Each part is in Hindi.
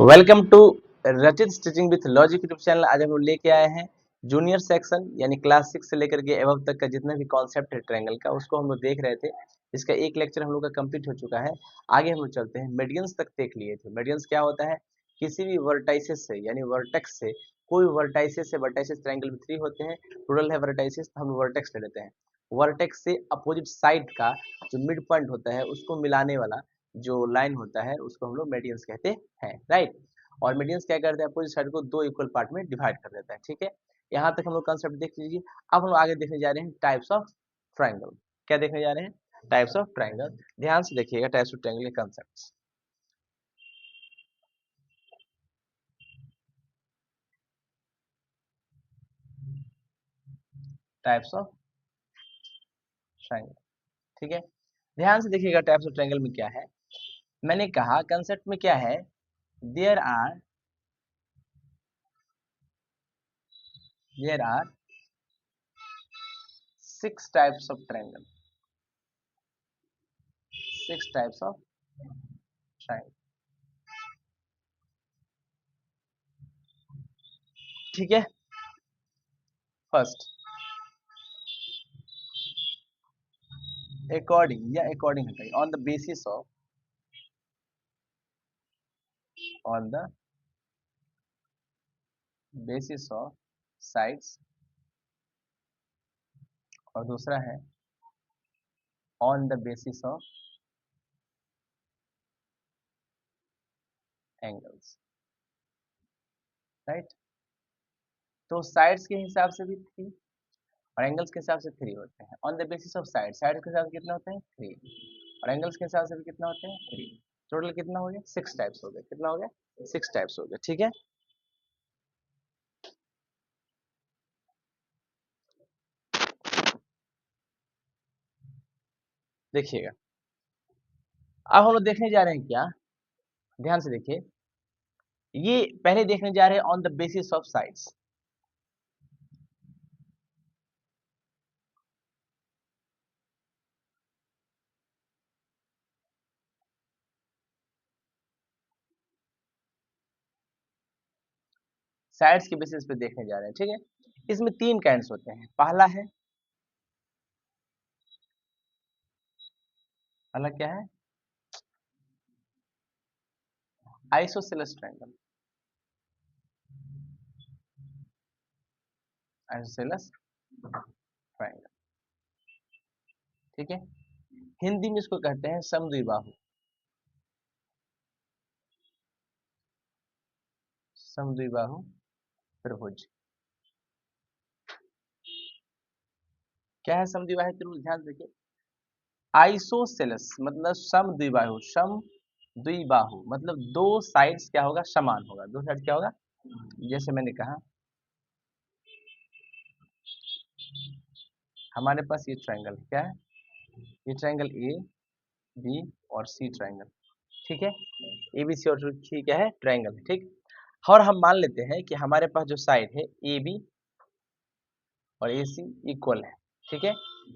वेलकम टू रचित stitching with logic YouTube channel. आज हम लोग लेके आए हैं जूनियर सेक्शन यानी क्लास 6 से लेकर के एबव तक का जितना भी कॉन्सेप्ट है ट्रायंगल का, उसको हम लोग देख रहे थे। इसका एक लेक्चर हम लोग का कंप्लीट हो चुका है। आगे हम लोग चलते हैं, मेडियंस तक देख लिए थे। मेडियंस क्या होता है? किसी भी वर्टाइसिस से यानी वर्टेक्स से, कोई वर्टाइसिस से, वर्टाइसिस ट्रायंगल में 3 होते हैं, टोटल है वर्टाइसिस, तो हम वर्टेक्स ले लेते हैं। वर्टेक्स से अपोजिट साइड का जो मिड पॉइंट होता है उसको मिलाने वाला जो लाइन होता है उसको हम लोग मेडियंस कहते हैं, राइट। और मेडियंस क्या करते हैं? अपोजिट साइड को दो इक्वल पार्ट में डिवाइड कर देता है, ठीक है। यहाँ तक हम लोग कंसेप्ट देख लीजिए। अब हम लोग आगे देखने जा रहे हैं टाइप्स ऑफ ट्रायंगल। क्या देखने जा रहे हैं? Types of triangle. ध्यान से देखिएगा टाइप्स ऑफ ट्रायंगल के कंसेप्ट। टाइप्स ऑफ ट्रायंगल, ठीक है। ध्यान से देखिएगा टाइप्स ऑफ ट्रायंगल में क्या है। मैंने कहा कंसेप्ट में क्या है, there are there are 6 types of triangle, 6 types of triangle, ठीक है। फर्स्ट, अकॉर्डिंग या अकॉर्डिंग हटाइए, on the basis of, on the basis of sides, और दूसरा है on the basis of angles, right. तो साइड्स के हिसाब से भी 3 और एंगल्स के हिसाब से 3 होते हैं। On the basis of side के हिसाब से कितना होते हैं? 3, और एंगल्स के हिसाब से भी कितना होते हैं? 3। टोटल कितना हो गया? 6 टाइप्स हो गए। कितना हो गया? 6 टाइप्स हो गए, ठीक है। देखिएगा, अब हम लोग देखने जा रहे हैं क्या, ध्यान से देखिए। ये पहले देखने जा रहे हैं on the basis of sides. Sides के बेसिस पे देखने जा रहे हैं, ठीक है। इसमें 3 काइंड्स होते हैं। पहला क्या है? आइसोसेलेस ट्रायंगल, आइसोसेलेस ट्रायंगल, ठीक है। हिंदी में इसको कहते हैं समद्विबाहु, समद्विबाहु त्रिभुज। क्या है समद्विबाहु त्रिभुज? ध्यान से देखिए। आइसोसेलेस मतलब समद्विबाहु, समद्विबाहु मतलब दो साइड्स क्या होगा? समान होगा। दो साइड क्या होगा? जैसे मैंने कहा हमारे पास ये ट्रायंगल क्या है? ये ट्रायंगल ए बी और सी ट्रायंगल, ठीक है। ए बी सी और सी क्या है? ट्रायंगल, ठीक। और हम मान लेते हैं कि हमारे पास जो साइड है ए बी और ए सी इक्वल है, ठीक है।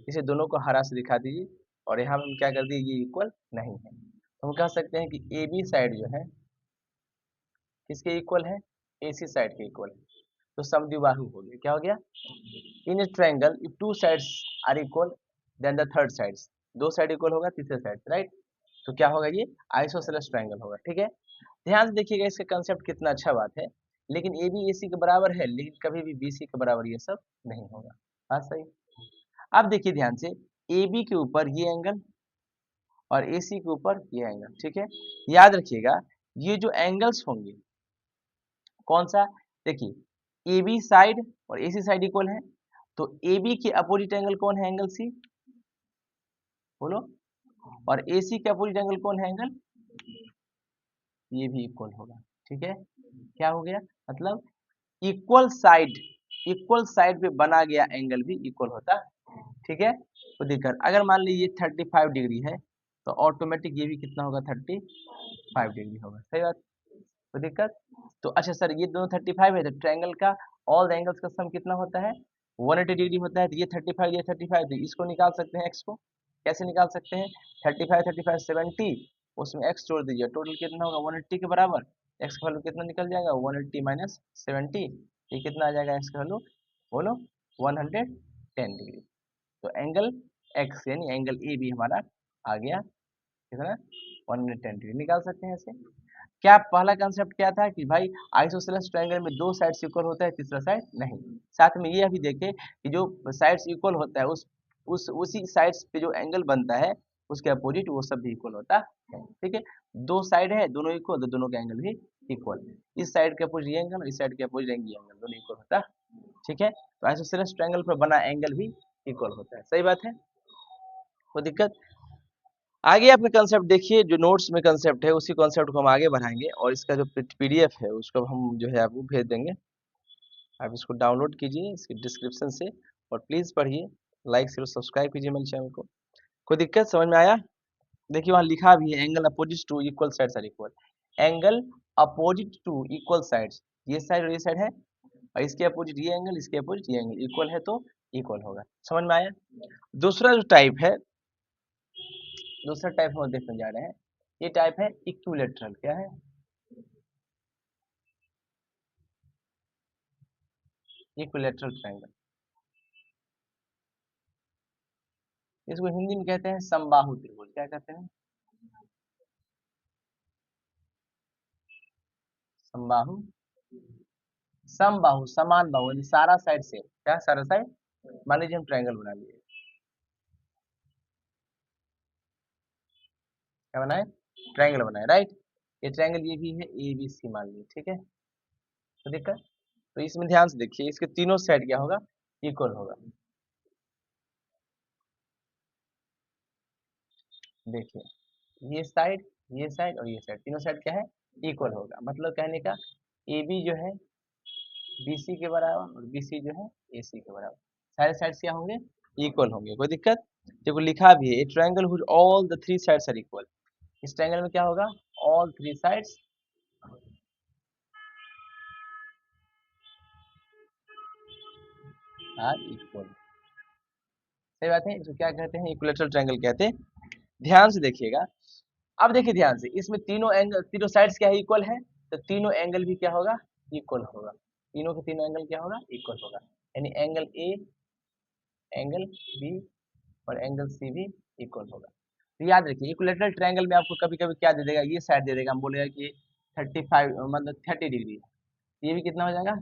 इसे दोनों को हरा से दिखा दीजिए, और यहाँ हम क्या कर दिए, ये इक्वल नहीं है। तो हम कह सकते हैं कि ए बी साइड जो है किसके इक्वल है? ए सी साइड के इक्वल है। तो समद्विबाहु हो गया। क्या हो गया? In a triangle if two sides are equal then the third sides, दो साइड इक्वल होगा तीसरे साइड, राइट। तो क्या होगा? ये आइसोसेलेस ट्रायंगल होगा, ठीक है। ध्यान से देखिएगा इसका कंसेप्ट कितना अच्छा बात है। लेकिन ए बी ए सी के बराबर है, लेकिन कभी भी बी सी के बराबर ये सब नहीं होगा। हाँ सही। अब देखिए ध्यान से, ए बी के ऊपर ये एंगल और ए सी के ऊपर ये एंगल, ठीक है। याद रखिएगा ये जो एंगल्स होंगे कौन सा, देखिए ए बी साइड और ए सी साइड इक्वल है, तो ए बी के अपोजिट एंगल कौन है? एंगल सी, बोलो। और ए सी के अपोजिट एंगल कौन है? एंगल, ये भी इक्वल होगा, ठीक है। क्या हो गया? मतलब इक्वल साइड, इक्वल साइड पे बना गया एंगल भी इक्वल होता है, ठीक है। तो देखकर अगर मान लीजिए ये 35 डिग्री है, तो ऑटोमेटिक ये भी कितना होगा? 35 डिग्री होगा, सही बात। तो दिक्कत, तो अच्छा सर ये दोनों 35 है, तो ट्रायंगल का ऑल एंगल्स का सम कितना होता है? 180 डिग्री होता है। तो ये 35 ये 35, तो इसको निकाल सकते हैं एक्स को। कैसे निकाल सकते हैं? 35 35 70, उसमें एक्स जोड़ दीजिए, टोटल कितना होगा? 180 के बराबर। एक्स का वैल्यू कितना निकल जाएगा 180 माइनस 70, ये कितना आ जाएगा एक्स का वैल्यू, बोलो 110 डिग्री। तो एंगल एक्स यानी एंगल ए भी हमारा आ गया कितना 110 डिग्री, निकाल सकते हैं ऐसे। क्या पहला कंसेप्ट क्या था कि भाई आइसोसेलेस ट्रायंगल में दो साइड्स इक्वल होता है, तीसरा साइड नहीं। साथ में ये भी देखें कि जो साइड्स इक्वल होता है उस उसी साइड्स पे जो एंगल बनता है उसके अपोजिट वो सब भी इक्वल होता है, ठीक है। दो साइड है दोनों इक्वल तो दोनों का एंगल भी इक्वल, इस साइड के अपोजिट ये एंगल, इस साइड के अपोजिट एंगल दोनों इक्वल होता है, ठीक है। तो आइसोसेलेस ट्रायंगल पर बना एंगल भी इक्वल होता है, सही बात है, कोई दिक्कत। आगे आपके कंसेप्ट देखिए, जो नोट्स में कंसेप्ट है उसी कंसेप्ट को हम आगे बढ़ाएंगे और इसका जो पीडीएफ है उसको हम जो है आपको भेज देंगे, आप इसको डाउनलोड कीजिए इसके डिस्क्रिप्शन से और प्लीज़ पढ़िए, लाइक शेयर सब्सक्राइब कीजिए मेरे चैनल को। कोई दिक्कत समझ में आया? देखिए वहाँ लिखा भी है angle opposite to equal sides are equal, angle opposite to equal sides, ये साइड और ये साइड है और इसके अपोजिट ये एंगल, इसके अपोजिट ये एंगल इक्वल है तो इक्वल होगा, समझ में आया। दूसरा जो टाइप है, दूसरा टाइप हम देखने जा रहे हैं, ये टाइप है इक्विलेटरल, क्या है इक्विलेटरल ट्रायंगल, इसको हिंदी में कहते हैं समबाहु त्रिभुज, क्या कहते हैं समबाहु, समबाहु समान बाहु यानी सारा साइड से, क्या सारा साइड, मान लीजिए हम ट्रायंगल बना लिए, क्या बनाए ट्रायंगल बनाए, राइट। ये ट्रायंगल ये भी है ए बी सी मान लीजिए, ठीक है, तो दिक्कत, तो इसमें ध्यान से देखिए इसके तीनों साइड क्या होगा इक्वल होगा, देखिए ये साइड और ये साइड तीनों साइड क्या है इक्वल होगा, मतलब कहने का ए बी जो है BC के बराबर और BC जो है AC के बराबर, सारे साइड्स क्या होंगे इक्वल होंगे, कोई दिक्कत। देखो लिखा भी है a triangle whose all the three sides are equal, इस ट्रायंगल में क्या होगा all three sides are equal, सही बात है, इसको क्या कहते हैं इक्विलेटरल ट्रायंगल कहते हैं। ध्यान से देखिएगा, अब देखिए ध्यान से, इसमें तीनों एंगल तीनों साइड्स क्या है इक्वल है, तो तीनों एंगल भी क्या होगा इक्वल होगा, तीनों के तीनों एंगल क्या होगा इक्वल होगा, यानी एंगल ए, एंगल बी और एंगल सी भी इक्वल होगा। तो याद रखिए इक्विलेटरल ट्रायंगल में आपको कभी कभी क्या दे देगा, ये साइड दे देगा, हम बोलेगा कि 35 मतलब 30 डिग्री, ये भी कितना हो जाएगा,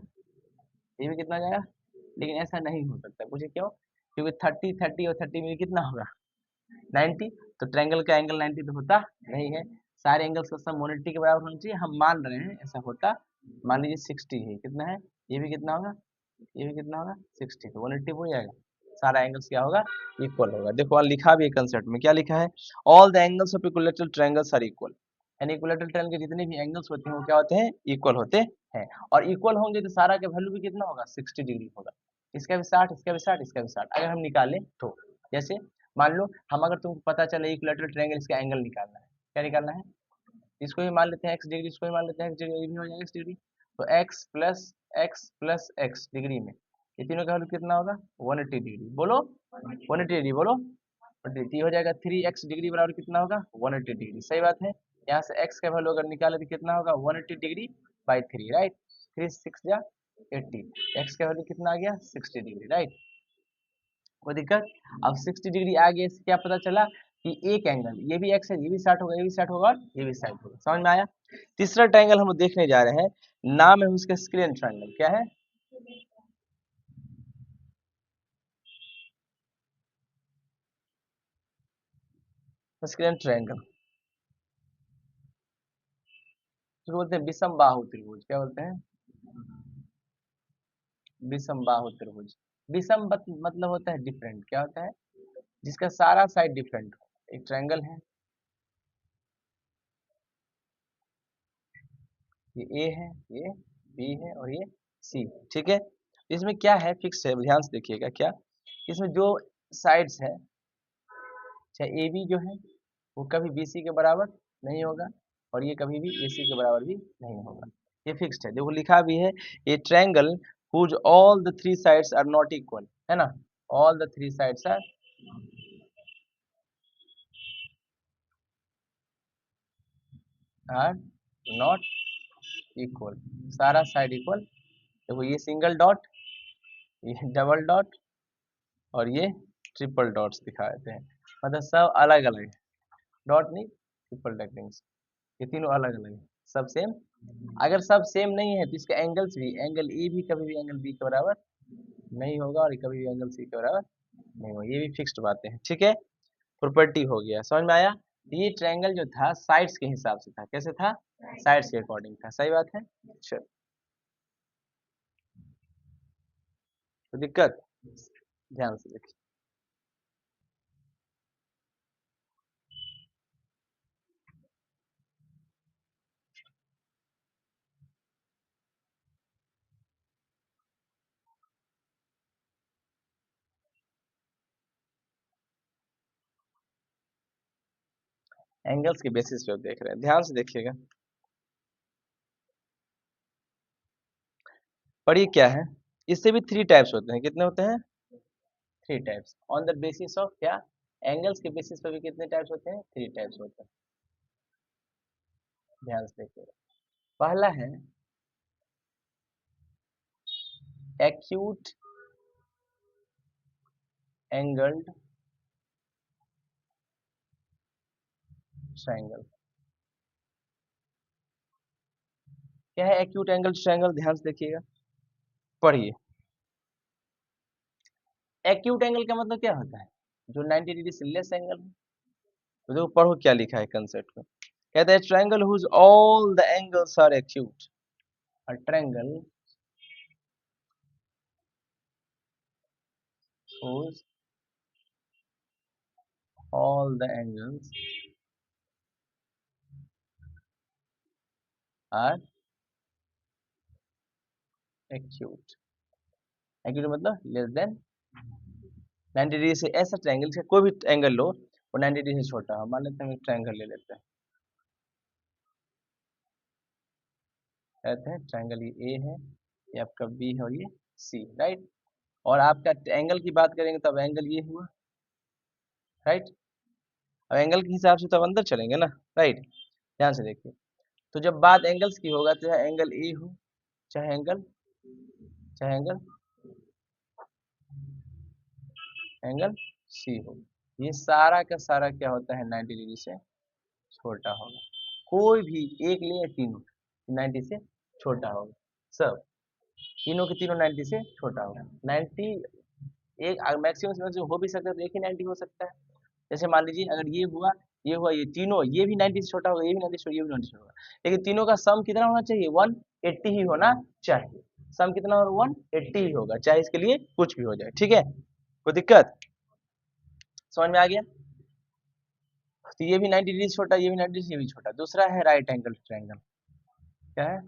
ये भी कितना हो जाएगा, लेकिन ऐसा नहीं हो सकता, पूछे क्यों, क्योंकि 30 30 और 30 में कितना होगा 90, तो ट्रायंगल का एंगल 90 तो होता नहीं है, सारे एंगल्स का सम 180 के बराबर होना चाहिए, हम मान रहे हैं ऐसा होता, मान लीजिए 60 है, कितना है, ये भी कितना होगा, ये भी कितना होगा 60, तो 180 हो जाएगा, सारा एंगल्स क्या होगा इक्वल होगा। देखो वहाँ लिखा भी है कंसेप्ट में, क्या लिखा है all the angles of equilateral triangles are equal, यानी इक्विलेटरल ट्रायंगल के जितने भी एंगल्स होते हैं वो क्या होते हैं इक्वल होते हैं, और इक्वल होंगे तो सारा का वैल्यू भी कितना होगा 60 डिग्री होगा, इसका भी 60, इसका भी 60, इसका भी 60, अगर हम निकालें तो, जैसे मान लो हम, अगर तुमको पता चले इक्विलेटरल ट्रायंगल इसका एंगल निकालना है, क्या निकालना है, इसको भी मान लेते हैं x डिग्री, इसको भी मान लेते हैं x डिग्री, ये भी हो जाएगा x डिग्री, तो x प्लस x डिग्री में ये तीनों का वैल्यू कितना होगा 180 डिग्री, बोलो 180 डिग्री, बोलो 180 हो जाएगा, 3x डिग्री बराबर कितना होगा 180 डिग्री, सही बात है। यहाँ से x का वैल्यू अगर निकाले तो कितना होगा 180 डिग्री बाई 3, राइट, 3 6 जा 80, x का वैल्यू कितना आ गया 60 डिग्री, राइट, कोई दिक्कत। अब 60 डिग्री आ गया, इससे क्या पता चला कि एक एंगल, ये भी x है, ये भी 60 होगा, ये भी 60 होगा और ये भी 60 होगा, समझ में आया। तीसरा ट्रायंगल हम देखने जा रहे हैं, नाम है उसका स्क्रीन ट्रायंगल, क्या है स्क्रीन ट्रायंगल, तो बोलते हैं विषम बाहु त्रिभुज, क्या बोलते हैं विषम बाहु त्रिभुज, विषम मतलब होता है डिफरेंट, क्या होता है जिसका सारा साइड डिफरेंट हो, एक ट्रायंगल है, ये ए है, ये बी है और ये सी, ठीक है। इसमें क्या है फिक्स है, ध्यान से देखिएगा, क्या इसमें जो साइड्स है, चाहे ए बी जो है वो कभी बी सी के बराबर नहीं होगा और ये कभी भी ए सी के बराबर भी नहीं होगा, ये फिक्स्ड है, देखो लिखा भी है ये triangle whose all the three sides are not equal, है ना, all the three sides are not equal, सारा साइड इक्वल। देखो ये सिंगल डॉट, ये डबल डॉट और ये ट्रिपल डॉट्स दिखा देते हैं, मतलब सब अलग अलग है। डॉट नहीं, ट्रिपल डॉटिंग्स, ये तीनों अलग अलग है, सब सेम। अगर सब सेम नहीं है तो इसके एंगल्स भी, एंगल ए भी कभी भी एंगल बी के बराबर नहीं होगा और कभी भी एंगल सी के बराबर नहीं होगा, ये भी फिक्स्ड बातें हैं, ठीक है। प्रॉपर्टी हो गया, समझ में आया। ये ट्रायंगल जो था साइड्स के हिसाब से था, कैसे था, साइड्स के अकॉर्डिंग था, सही बात है। चलो, तो दिक्कत, ध्यान से देखिए। एंगल्स के बेसिस पे आप देख रहे हैं, ध्यान से देखिएगा। पर ये क्या है, इससे भी थ्री टाइप्स होते हैं, कितने होते हैं, three types. On the basis of क्या, एंगल्स के बेसिस पे भी कितने टाइप्स होते हैं, थ्री टाइप्स होते हैं। ध्यान से देखिएगा। पहला है एक्यूट एंगल्ड ट्रायंगल। क्या है एक्यूट एंगल ट्रायंगल, ध्यान से देखिएगा, पढ़िए। एक्यूट एंगल का मतलब क्या होता है, जो 90 डिग्री से लेस एंगल है। तो देखो पढ़ो क्या लिखा है कंसेप्ट में, कहते हैं triangle whose all the angles are acute. A triangle whose all the angles are acute। acute मतलब लेस देन 90 डिग्री से, ऐसा ट्रायंगल से कोई भी एंगल लो वो 90 डिग्री से छोटा हो। मान लेते हैं हम एक ट्रायंगल ले लेते हैं, कहते हैं ट्रायंगल ये ए है, ये आपका बी है और ये सी, राइट। और आपका एंगल की बात करेंगे तब एंगल ये हुआ, राइट। अब एंगल के हिसाब से तब अंदर चलेंगे ना, राइट। ध्यान से देखिए, तो जब बात एंगल्स की होगा तो चाहे एंगल ए हो, चाहे एंगल, चाहे एंगल, एंगल सी हो, ये सारा का सारा क्या होता है 90 डिग्री से छोटा होगा। कोई भी एक ले या तीनों 90 से छोटा होगा, सब तीनों के तीनों 90 से छोटा होगा। 90 एक मैक्सिमम से मैक्सिमम हो भी सकता है तो एक ही 90 हो सकता है। जैसे मान लीजिए अगर ये हुआ, ये हुआ, ये तीनों, ये भी 90 से छोटा होगा, ये भी 90 से छोटा, ये भी 90 से छोटा होगा, लेकिन तीनों का सम कितना होना चाहिए, 180 ही होना चाहिए। सम कितना होगा, 180 ही होगा, चाहे इसके लिए कुछ भी हो जाए, ठीक है। कोई दिक्कत, समझ में आ गया। तो ये भी 90 डिग्री से छोटा, ये भी 90 डिग्री से, ये भी छोटा। दूसरा है राइट एंगल ट्रायंगल, क्या है,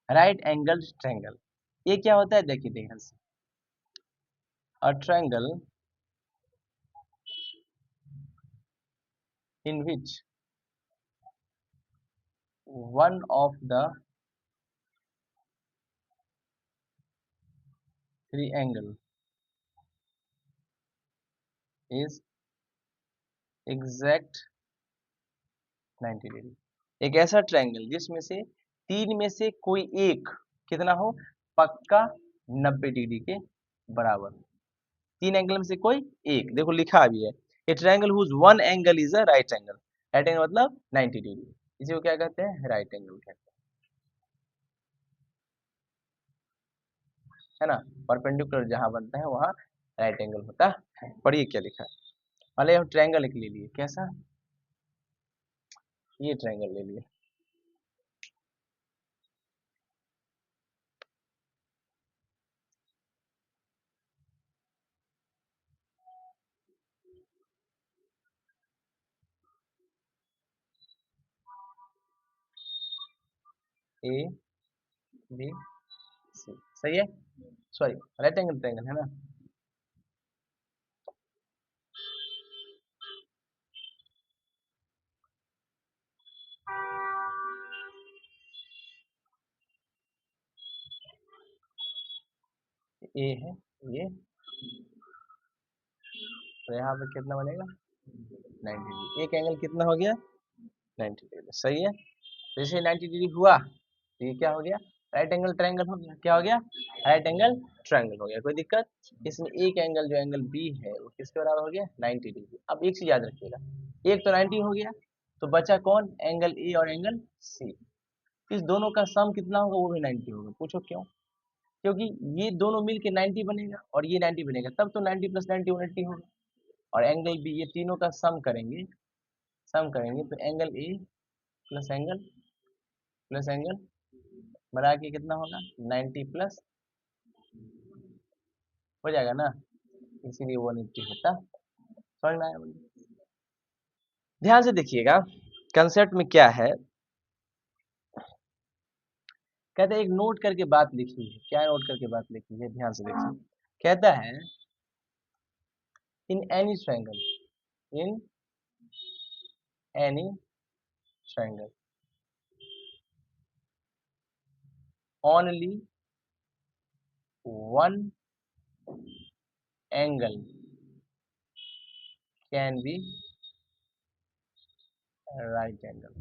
राइट एंगल ट्रायंगल। ये क्या होता है, देखिए ध्यान से। A triangle in which one of the three angle is exact 90 degree. एक ऐसा ट्रायंगल जिसमें से तीन में से कोई एक कितना हो, पक्का 90 डिग्री के बराबर। तीन एंगल में से कोई एक, देखो लिखा भी है, a triangle whose one angle is a right angle. Right angle मतलब 90 डिग्री, इसी को क्या कहते हैं, राइट एंगल कहते हैं, है ना। परपेंडिकुलर जहां बनता है वहां राइट एंगल होता है। पढ़िए क्या लिखा है। पहले हम ट्रायंगल एक ले लिए, कैसा, ये ट्रायंगल ले लिए, ए बी सी, सही है। सॉरी, राइट एंगल ट्रायंगल है ना। ए है, ये तो यहाँ पे कितना बनेगा 90 डिग्री। एक एंगल कितना हो गया 90 डिग्री, सही है। तो जैसे 90 डिग्री हुआ तो ये क्या हो गया राइट एंगल ट्रायंगल हो गया। क्या हो गया राइट एंगल ट्रायंगल हो गया। कोई दिक्कत? इसमें एक एंगल जो एंगल बी है वो किसके बराबर हो गया 90 डिग्री। अब एक चीज याद रखिएगा, एक तो 90 हो गया तो बचा कौन एंगल ए और एंगल सी। इस दोनों का सम कितना होगा वो भी 90 होगा। पूछो क्यों? क्योंकि ये दोनों मिलके 90 बनेगा और ये 90 बनेगा, तब तो 90 प्लस 90 180 होगा। और एंगल बी, ये तीनों का सम करेंगे तो एंगल ए प्लस एंगल बना के कितना होगा 90 प्लस हो जाएगा ना, इसीलिए 180 होता। समझ में आया मुझे? ध्यान से देखिएगा कंसेप्ट में क्या है। कहते हैं एक नोट करके बात लिखी है। क्या नोट करके बात लिखी है ध्यान से देखिए। कहता है in any triangle only one angle can be right angle.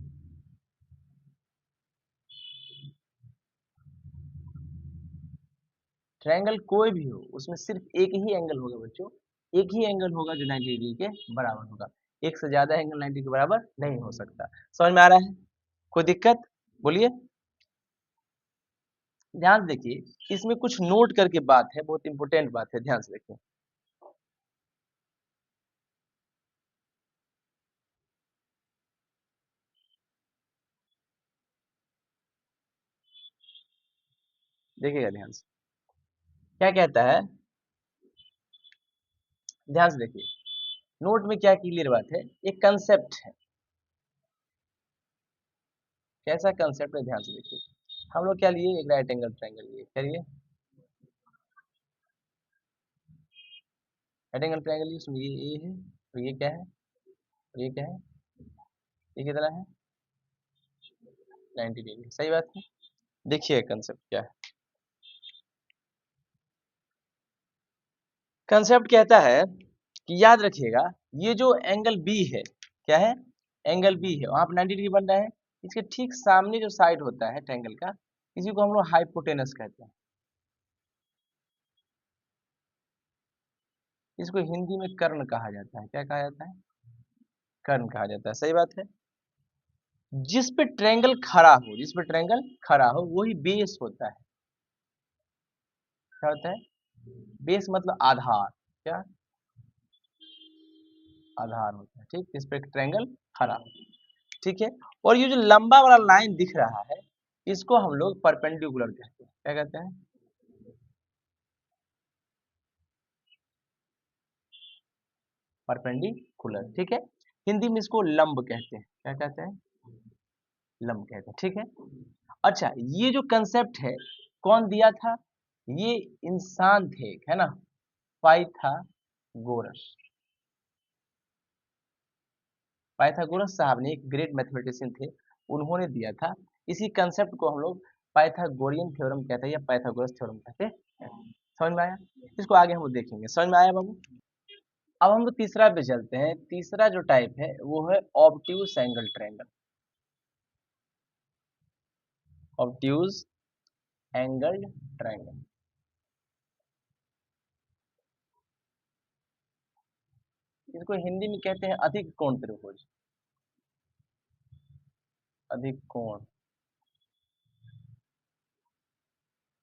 Triangle कोई भी हो उसमें सिर्फ एक ही एंगल होगा बच्चों, एक ही एंगल होगा जो 90 डिग्री के बराबर होगा। एक से ज्यादा एंगल 90 के बराबर नहीं हो सकता। समझ में आ रहा है? कोई दिक्कत? बोलिए। ध्यान से देखिए इसमें कुछ नोट करके बात है, बहुत इंपॉर्टेंट बात है, ध्यान से देखिए। देखिएगा ध्यान से क्या कहता है, ध्यान से देखिए। नोट में क्या क्लियर बात है, एक कंसेप्ट है। कैसा कंसेप्ट है ध्यान से देखिए। हम लोग क्या लिए एक राइट एंगल ट्रायंगल लिए, क्या लिए राइट एंगल ट्रायंगल लिए। उसमें ये है और ये क्या है और ये क्या है, ये कितना है 90 डिग्री। सही बात है। देखिए कंसेप्ट क्या है। कंसेप्ट कहता है कि याद रखिएगा ये जो एंगल बी है, क्या है एंगल बी है, वहां पर 90 डिग्री बन रहा है। इसके ठीक सामने जो साइड होता है ट्रायंगल का, इसी को हम लोग हाइपोटेनस कहते हैं। इसको हिंदी में कर्ण कहा जाता है। क्या कहा जाता है? कर्ण कहा जाता है। सही बात है। जिस पे ट्रायंगल खड़ा हो, जिस पे ट्रायंगल खड़ा हो वही बेस होता है। क्या होता है? बेस मतलब आधार। क्या आधार होता है, ठीक। इस पे ट्रायंगल खड़ा हो, ठीक है। और ये जो लंबा वाला लाइन दिख रहा है इसको हम लोग परपेंडिकुलर कहते हैं। क्या कहते हैं? परपेंडिकुलर, ठीक है। हिंदी में इसको लंब कहते हैं। क्या कहते हैं? लंब कहते हैं, ठीक है। अच्छा, ये जो कंसेप्ट है कौन दिया था? ये इंसान थे, है ना, पाइथागोरस। पाइथागोरस साहब ने एक ग्रेट मैथमेटिशियन थे, उन्होंने दिया था। इसी कंसेप्ट को हम लोग पाइथागोरियन थ्योरम कहते हैं या पाइथागोरस थ्योरम कहते हैं। समझ में आया? इसको आगे हम लोग देखेंगे। समझ में आया बाबू? अब हम लोग तीसरा पे चलते हैं। तीसरा जो टाइप है वो है obtuse angle triangle. Obtuse angle triangle, इसको हिंदी में कहते हैं अधिक कोण त्रिभुज। अधिक कोण,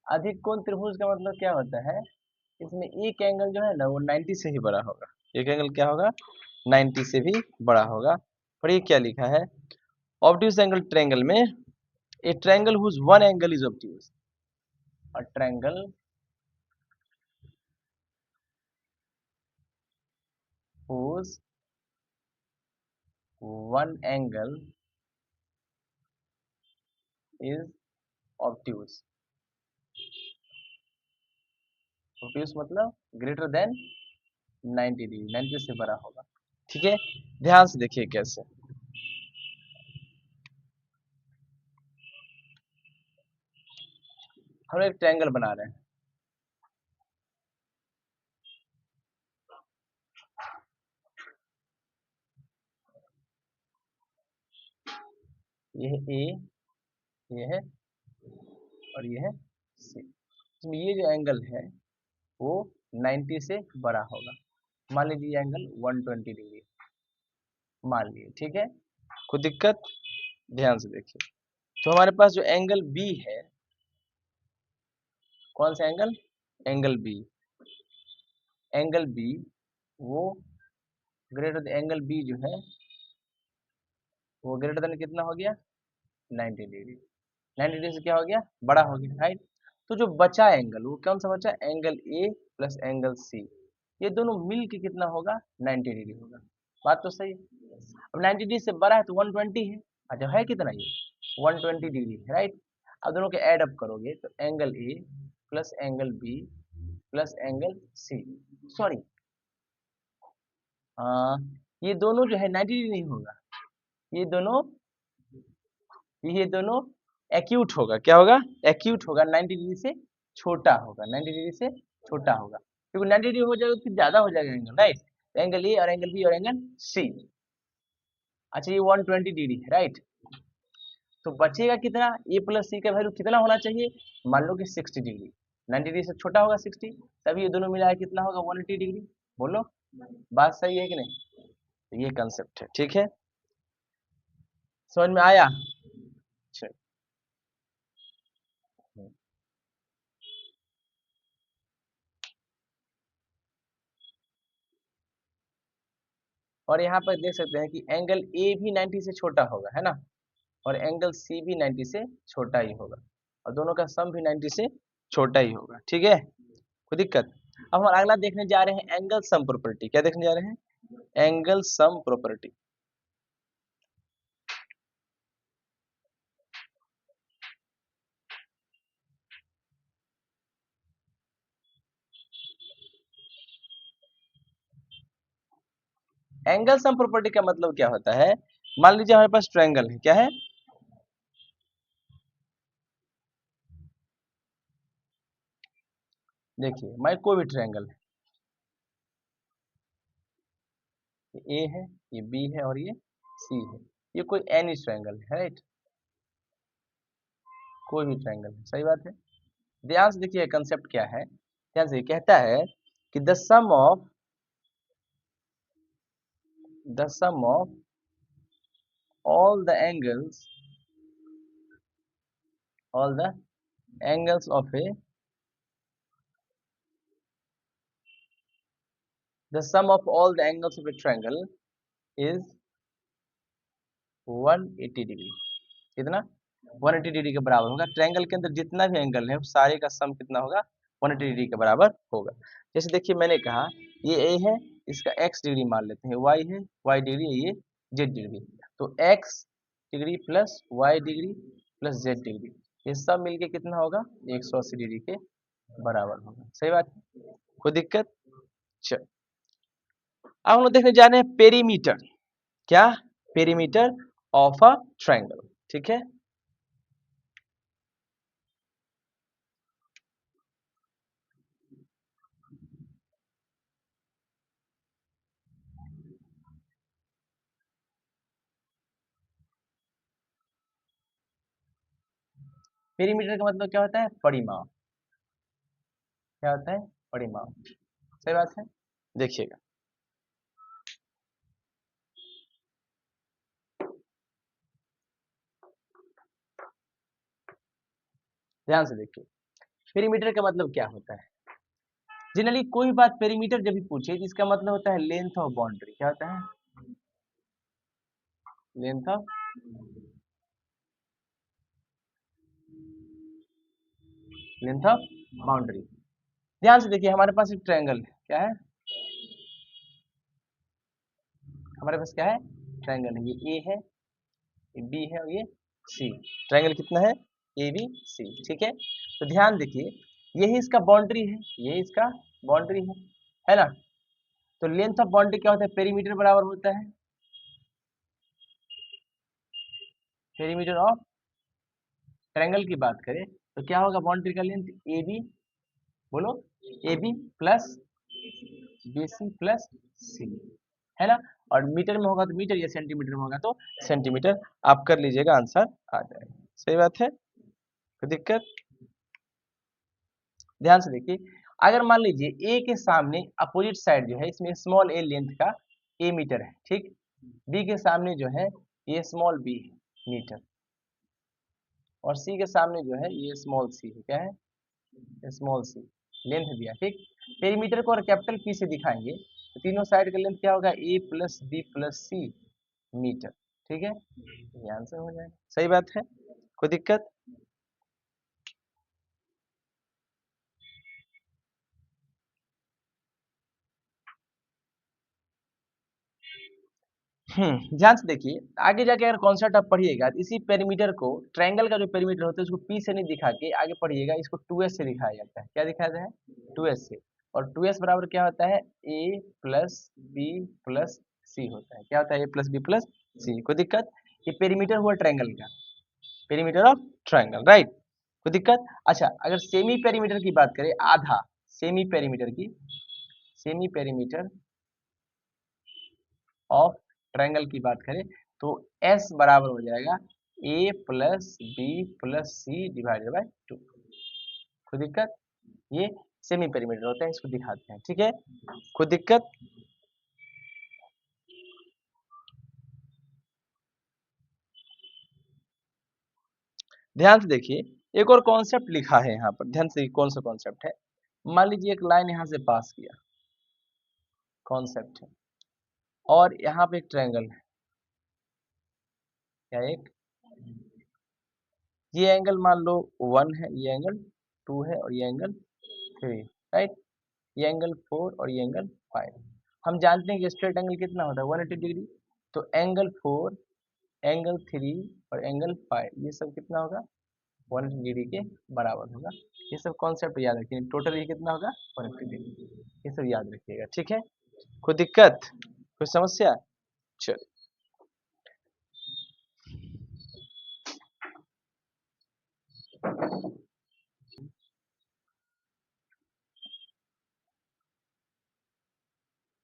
अधिक कोण त्रिभुज का मतलब क्या होता है? इसमें एक एंगल जो है ना वो 90 से ही बड़ा होगा। एक एंगल क्या होगा 90 से भी बड़ा होगा। और ये क्या लिखा है, ऑब्ट्यूज एंगल ट्रायंगल में a triangle whose one angle is obtuse. A triangle whose one angle is obtuse. Obtuse मतलब ग्रेटर देन 90 डिग्री, 90 से बड़ा होगा, ठीक है। ध्यान से देखिए कैसे। हम एक ट्रायंगल बना रहे हैं। ये है ए, ये है और ये है सी। इसमें ये जो एंगल है वो 90 से बड़ा होगा। मान लीजिए एंगल 120 डिग्री मान लिए, ठीक है। कोई दिक्कत? ध्यान से देखिए, तो हमारे पास जो एंगल बी है, कौन सा angle? Angle B. Angle B वो ग्रेटर एंगल बी जो है वो ग्रेटर देन कितना हो गया? 90 डिग्री। 90 डिग्री से क्या हो गया? बड़ा हो गया, राइट। तो जो बचा एंगल वो कौन सा बचा? Angle A plus angle C, ये दोनों मिल के कितना होगा? 90 डिग्री होगा। बात तो सही है। अब 90 डिग्री से बड़ा है तो 120 है। अच्छा, है कितना ये? 120 डिग्री है, राइट। अब दोनों के ऐड अप करोगे तो angle A plus angle B plus angle C, sorry ये दोनों जो है 90 डिग्री नहीं होगा, ये दोनों ये दोनों एक्यूट होगा। क्या होगा? एक्यूट होगा, 90 डिग्री से छोटा होगा, 90 डिग्री से छोटा होगा। क्योंकि 90 डिग्री हो जाएगा तो फिर ज्यादा हो जाएगा एंगल, राइट। एंगल ए और एंगल बी और एंगल सी। अच्छा, ये 120 डिग्री है, राइट। तो बचेगा कितना? ए प्लस सी का वैल्यू कितना होना चाहिए? मान लो कि 60 डिग्री। 90 डिग्री से छोटा होगा 60, तभी ये दोनों मिलाया कितना होगा? 180 डिग्री। बोलो, बात सही है कि नहीं? तो ये कंसेप्ट है, ठीक है। समझ में आया? अच्छा। और यहाँ पर देख सकते हैं कि एंगल ए भी 90 से छोटा होगा, है ना, और एंगल सी भी 90 से छोटा ही होगा, और दोनों का सम भी 90 से छोटा ही होगा, ठीक है। कोई दिक्कत? अब हम अगला देखने जा रहे हैं एंगल सम प्रॉपर्टी। क्या देखने जा रहे हैं? Angle sum property. Angle sum property का मतलब क्या होता है? मान लीजिए हमारे पास ट्रायंगल है। क्या है? देखिए, हमारे कोई भी ट्रायंगल है, ये ए है, ये बी है और ये सी है। ये कोई एनी ट्रायंगल है, राइट। कोई भी ट्रायंगल है, सही बात है। ध्यान से देखिए कंसेप्ट क्या है। ध्यान से कहता है कि the sum of all the angles of a the sum of all the angles of a triangle is 180 degree. कितना? 180 डिग्री के बराबर होगा। ट्रायंगल के अंदर जितना भी एंगल है उस सारे का सम कितना होगा? 180 डिग्री के बराबर होगा। जैसे देखिए, मैंने कहा ये ए है, इसका x डिग्री मान लेते हैं, y है, y डिग्री है, ये z डिग्री। तो x degree plus y degree plus z degree, ये सब मिलके कितना होगा? 180 डिग्री के बराबर होगा। सही बात है, कोई दिक्कत? चल, अब हम लोग देखने जा रहे हैं पेरीमीटर। क्या? पेरीमीटर ऑफ अ ट्रायंगल, ठीक है। पेरीमीटर का मतलब क्या होता है? परिमाप। क्या होता है? परिमाप। सही बात है। देखिएगा, ध्यान से देखिए, पेरीमीटर का मतलब क्या होता है? जनरली कोई भी बात पेरीमीटर जब भी पूछे तो इसका मतलब होता है लेंथ ऑफ बाउंड्री। क्या होता है? Length of length of boundary. ध्यान से देखिए, हमारे पास एक ट्रायंगल है। क्या है? हमारे पास क्या है? ट्रायंगल है। ये ए है, ये बी है और ये सी। ट्रायंगल कितना है? ए बी सी, ठीक है। तो ध्यान देखिए, यही इसका बाउंड्री है, यही इसका बाउंड्री है ना। तो लेंथ ऑफ बाउंड्री क्या होता है? पेरीमीटर बराबर होता है पेरीमीटर ऑफ ट्रायंगल की बात करें तो क्या होगा? बाउंड्री का लेंथ ए बी, बोलो, A B plus B C plus C, है ना। और मीटर में होगा तो मीटर, या सेंटीमीटर में होगा तो सेंटीमीटर। आप कर लीजिएगा, आंसर आ जाएगा। सही बात है, कोई दिक्कत? ध्यान से देखिए, अगर मान लीजिए ए के सामने अपोजिट साइड जो है इसमें स्मॉल ए लेंथ का ए मीटर है, ठीक। बी के सामने जो है ये स्मॉल बी है मीटर, और सी के सामने जो है ये स्मॉल सी है, क्या है, स्मॉल सी लेंथ दिया, ठीक। पेरीमीटर को और कैपिटल पी से दिखाएंगे तो तीनों साइड का लेंथ क्या होगा, ए प्लस बी प्लस सी मीटर, ठीक है, ये आंसर हो जाएगा। सही बात है, कोई दिक्कत? ध्यान से देखिए, आगे जाके अगर कॉन्सेप्ट आप पढ़िएगा तो इसी पेरीमीटर को, ट्रायंगल का जो पेरीमीटर होता है उसको पी से नहीं दिखा के आगे पढ़िएगा, इसको 2s से दिखाया जाता है। क्या दिखाया जाता है, 2s से। और 2s बराबर क्या होता है, a प्लस बी प्लस सी होता है। क्या होता है, a प्लस बी प्लस सी। कोई दिक्कत? ये पेरीमीटर हुआ ट्रायंगल का, पेरीमीटर ऑफ ट्रायंगल, राइट। कोई दिक्कत? अच्छा, अगर सेमी पेरीमीटर की बात करें, आधा सेमी पेरीमीटर की, सेमी पेरीमीटर ऑफ ट्रायंगल की बात करें तो S बराबर हो जाएगा a plus b plus c divided by 2। कोई दिक्कत? ये सेमी पेरीमीटर होता है, इसको दिखाते हैं, ठीक है, कोई दिक्कत? ध्यान से देखिए, एक और कॉन्सेप्ट लिखा है यहाँ पर, ध्यान से, कौन सा कॉन्सेप्ट है। मान लीजिए एक लाइन यहाँ से पास किया, कॉन्सेप्ट है, और यहाँ पे एक ट्रायंगल है, क्या एक, ये एंगल मान लो 1 है, ये एंगल 2 है, और ये एंगल 3, राइट। ये एंगल 4 और ये एंगल 5। हम जानते हैं कि स्ट्रेट एंगल कितना होता है, 180 डिग्री। तो एंगल 4, एंगल 3 और एंगल 5, ये सब कितना होगा, 180 डिग्री के बराबर होगा। ये सब कॉन्सेप्ट याद रखिए, टोटल ये कितना होगा, 180 डिग्री। ये सब याद रखिएगा, ठीक है, कोई दिक्कत, कोई समस्या? चलिए,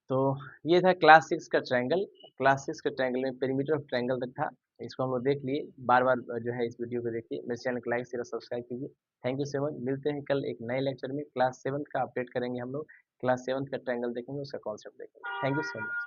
तो ये था क्लास 6 का ट्रायंगल। क्लास 6 के ट्रायंगल में पेरीमीटर ऑफ ट्रायंगल तक था। इसको हम लोग देख लिए, बार बार जो है इस वीडियो को देखिए, मेरे चैनल को लाइक शेयर और सब्सक्राइब कीजिए। Thank you so much. मिलते हैं कल एक नए लेक्चर में, क्लास 7 का अपडेट करेंगे हम लोग, क्लास 7 का ट्रायंगल देखेंगे, उसका कॉन्सेप्ट देखेंगे। Thank you so much.